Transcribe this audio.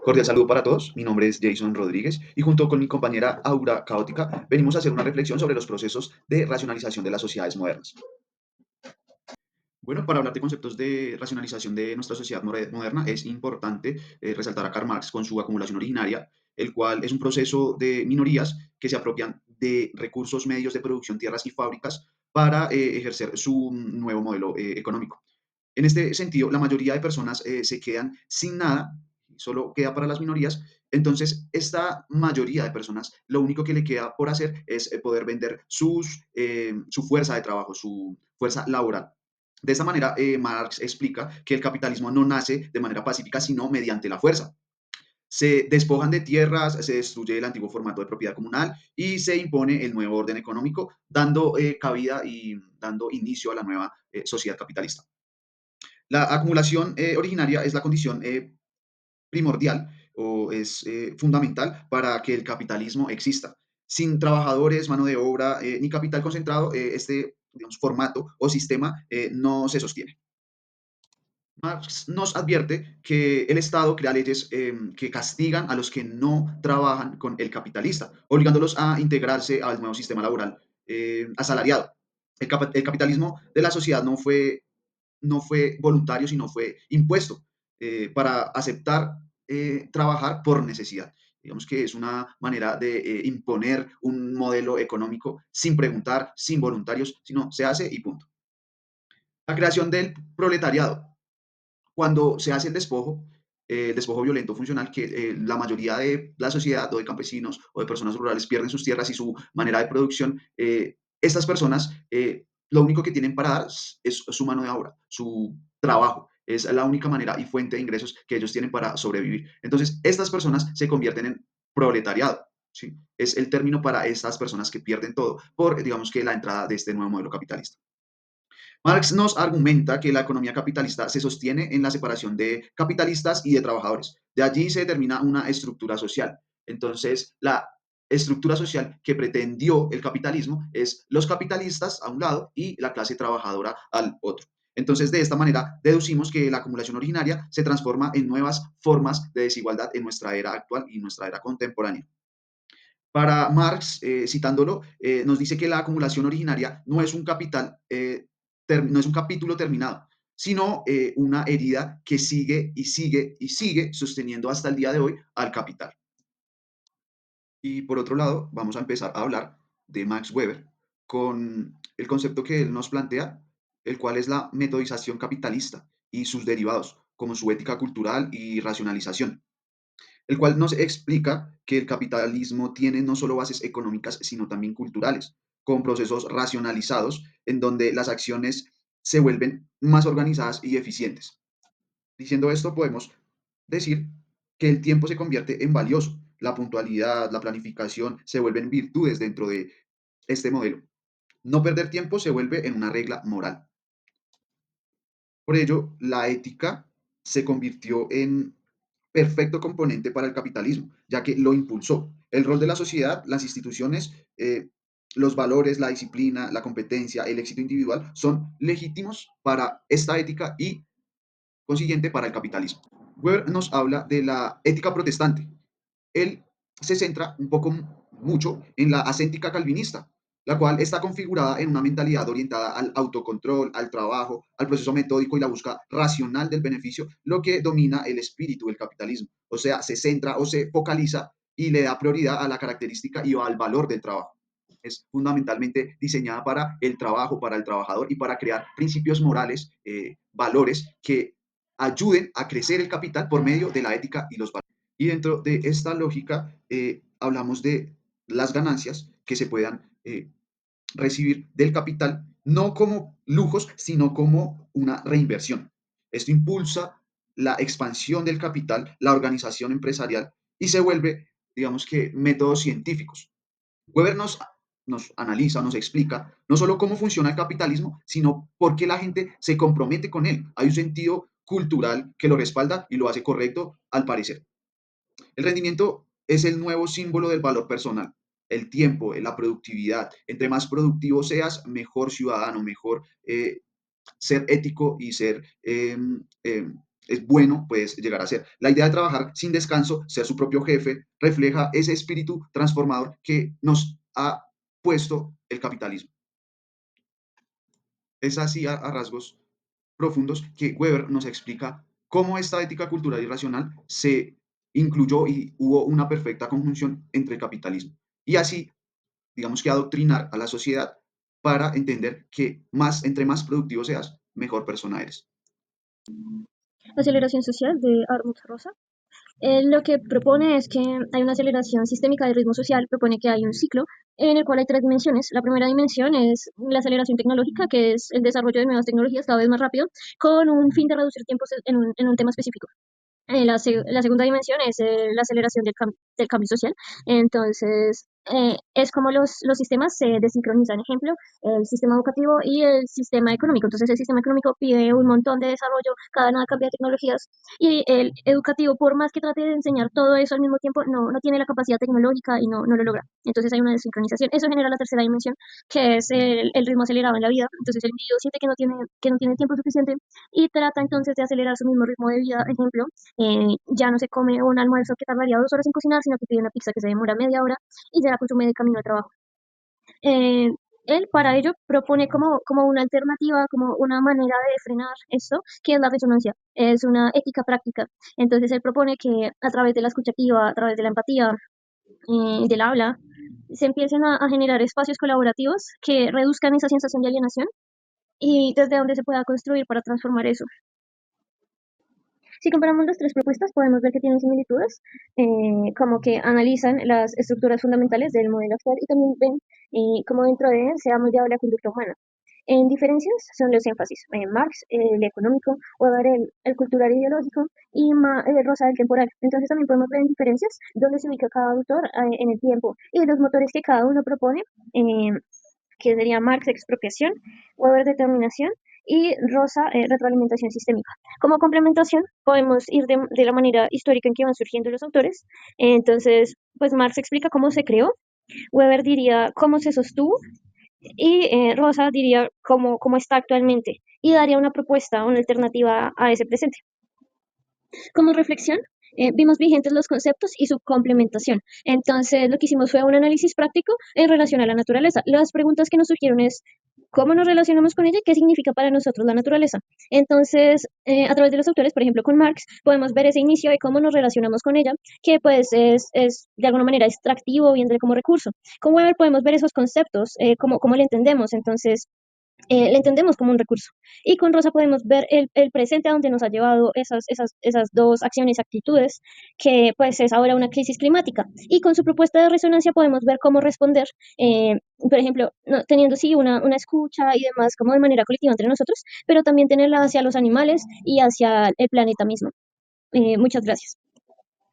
Cordial saludo para todos. Mi nombre es Jason Rodríguez y junto con mi compañera Aura Caótica venimos a hacer una reflexión sobre los procesos de racionalización de las sociedades modernas. Bueno, para hablar de conceptos de racionalización de nuestra sociedad moderna es importante resaltar a Karl Marx con su acumulación originaria, el cual es un proceso de minorías que se apropian de recursos, medios de producción, tierras y fábricas para ejercer su nuevo modelo económico. En este sentido, la mayoría de personas se quedan sin nada, solo queda para las minorías. Entonces, esta mayoría de personas, lo único que le queda por hacer es poder vender su fuerza de trabajo, su fuerza laboral. De esta manera, Marx explica que el capitalismo no nace de manera pacífica, sino mediante la fuerza. Se despojan de tierras, se destruye el antiguo formato de propiedad comunal y se impone el nuevo orden económico, dando cabida y dando inicio a la nueva sociedad capitalista. La acumulación originaria es la condición primordial o es fundamental para que el capitalismo exista. Sin trabajadores, mano de obra ni capital concentrado, este digamos, formato o sistema no se sostiene. Marx nos advierte que el Estado crea leyes que castigan a los que no trabajan con el capitalista, obligándolos a integrarse al nuevo sistema laboral asalariado. El capitalismo de la sociedad no fue voluntario, sino fue impuesto para aceptar trabajar por necesidad. Digamos que es una manera de imponer un modelo económico sin preguntar, sin voluntarios, sino se hace y punto. La creación del proletariado. Cuando se hace el despojo violento funcional, que la mayoría de la sociedad o de campesinos o de personas rurales pierden sus tierras y su manera de producción, estas personas lo único que tienen para dar es su mano de obra, su trabajo. Es la única manera y fuente de ingresos que ellos tienen para sobrevivir. Entonces, estas personas se convierten en proletariado. ¿Sí? Es el término para estas personas que pierden todo por, digamos que, la entrada de este nuevo modelo capitalista. Marx nos argumenta que la economía capitalista se sostiene en la separación de capitalistas y de trabajadores. De allí se determina una estructura social. Entonces, la estructura social que pretendió el capitalismo es los capitalistas a un lado y la clase trabajadora al otro. Entonces, de esta manera, deducimos que la acumulación originaria se transforma en nuevas formas de desigualdad en nuestra era actual y nuestra era contemporánea. Para Marx, citándolo, nos dice que la acumulación originaria no es un capital, no es un capítulo terminado, sino una herida que sigue y sigue y sigue sosteniendo hasta el día de hoy al capital. Y por otro lado, vamos a empezar a hablar de Max Weber con el concepto que él nos plantea, el cual es la metodización capitalista y sus derivados, como su ética cultural y racionalización, el cual nos explica que el capitalismo tiene no solo bases económicas, sino también culturales, con procesos racionalizados en donde las acciones se vuelven más organizadas y eficientes. Diciendo esto, podemos decir que el tiempo se convierte en valioso, la puntualidad, la planificación se vuelven virtudes dentro de este modelo. No perder tiempo se vuelve en una regla moral. Por ello, la ética se convirtió en perfecto componente para el capitalismo, ya que lo impulsó. El rol de la sociedad, las instituciones, los valores, la disciplina, la competencia, el éxito individual son legítimos para esta ética y consiguiente para el capitalismo. Weber nos habla de la ética protestante. Él se centra un poco, mucho, en la ascética calvinista, la cual está configurada en una mentalidad orientada al autocontrol, al trabajo, al proceso metódico y la búsqueda racional del beneficio, lo que domina el espíritu del capitalismo. O sea, se centra o se focaliza y le da prioridad a la característica y al valor del trabajo. Es fundamentalmente diseñada para el trabajo, para el trabajador y para crear principios morales, valores que ayuden a crecer el capital por medio de la ética y los valores. Y dentro de esta lógica, hablamos de las ganancias que se puedan recibir del capital, no como lujos, sino como una reinversión. Esto impulsa la expansión del capital, la organización empresarial y se vuelve, digamos que, métodos científicos. Weber nos analiza, nos explica no solo cómo funciona el capitalismo, sino por qué la gente se compromete con él. Hay un sentido cultural que lo respalda y lo hace correcto al parecer. El rendimiento es el nuevo símbolo del valor personal. El tiempo, la productividad. Entre más productivo seas, mejor ciudadano, mejor ser ético y ser es bueno puedes llegar a ser. La idea de trabajar sin descanso, ser su propio jefe, refleja ese espíritu transformador que nos ha puesto el capitalismo. Es así a rasgos profundos que Weber nos explica cómo esta ética cultural y racional se incluyó y hubo una perfecta conjunción entre el capitalismo. Y así, digamos que adoctrinar a la sociedad para entender que entre más productivo seas, mejor persona eres. Aceleración social de Armut Rosa. Lo que propone es que hay una aceleración sistémica del ritmo social, propone que hay un ciclo en el cual hay tres dimensiones. La primera dimensión es la aceleración tecnológica, que es el desarrollo de nuevas tecnologías cada vez más rápido, con un fin de reducir tiempos en un tema específico. La segunda dimensión es la aceleración del cambio social. Entonces, es como los sistemas se desincronizan. Ejemplo, el sistema educativo y el sistema económico. Entonces, el sistema económico pide un montón de desarrollo, cada nada cambia de tecnologías. Y el educativo, por más que trate de enseñar todo eso al mismo tiempo, no tiene la capacidad tecnológica y no lo logra. Entonces, hay una desincronización. Eso genera la tercera dimensión, que es el ritmo acelerado en la vida. Entonces, el individuo siente que no tiene tiempo suficiente y trata entonces de acelerar su mismo ritmo de vida. Ejemplo, ya no se come un almuerzo que tardaría 2 horas en cocinar, sino que pide una pizza que se demora media hora y ya la consume de camino al trabajo. Eh, Él para ello propone como una alternativa, como una manera de frenar esto, que es la resonancia, es una ética práctica. Entonces él propone que a través de la escucha activa, a través de la empatía, del habla, se empiecen a generar espacios colaborativos que reduzcan esa sensación de alienación y desde donde se pueda construir para transformar eso. Si comparamos las tres propuestas, podemos ver que tienen similitudes, como que analizan las estructuras fundamentales del modelo actual y también ven cómo dentro de él se ha moldeado la conducta humana. En diferencias son los énfasis. Marx, el económico, Weber, el cultural e ideológico, y Rosa, el temporal. Entonces también podemos ver en diferencias dónde se ubica cada autor en el tiempo y los motores que cada uno propone, que sería Marx expropiación, Weber determinación y Rosa retroalimentación sistémica. Como complementación podemos ir de la manera histórica en que van surgiendo los autores. Entonces, pues Marx explica cómo se creó, Weber diría cómo se sostuvo y Rosa diría cómo está actualmente y daría una propuesta, una alternativa a ese presente. Como reflexión, vimos vigentes los conceptos y su complementación. Entonces, lo que hicimos fue un análisis práctico en relación a la naturaleza. Las preguntas que nos surgieron es, ¿cómo nos relacionamos con ella y qué significa para nosotros la naturaleza? Entonces, a través de los autores, por ejemplo, con Marx, podemos ver ese inicio de cómo nos relacionamos con ella, que pues es de alguna manera extractivo, viene como recurso. Con Weber podemos ver esos conceptos, cómo le entendemos. Entonces, le entendemos como un recurso. Y con Rosa podemos ver el presente a donde nos ha llevado esas dos acciones, actitudes, que pues es ahora una crisis climática. Y con su propuesta de resonancia podemos ver cómo responder, por ejemplo, no, teniendo sí una escucha y demás como de manera colectiva entre nosotros, pero también tenerla hacia los animales y hacia el planeta mismo. Muchas gracias.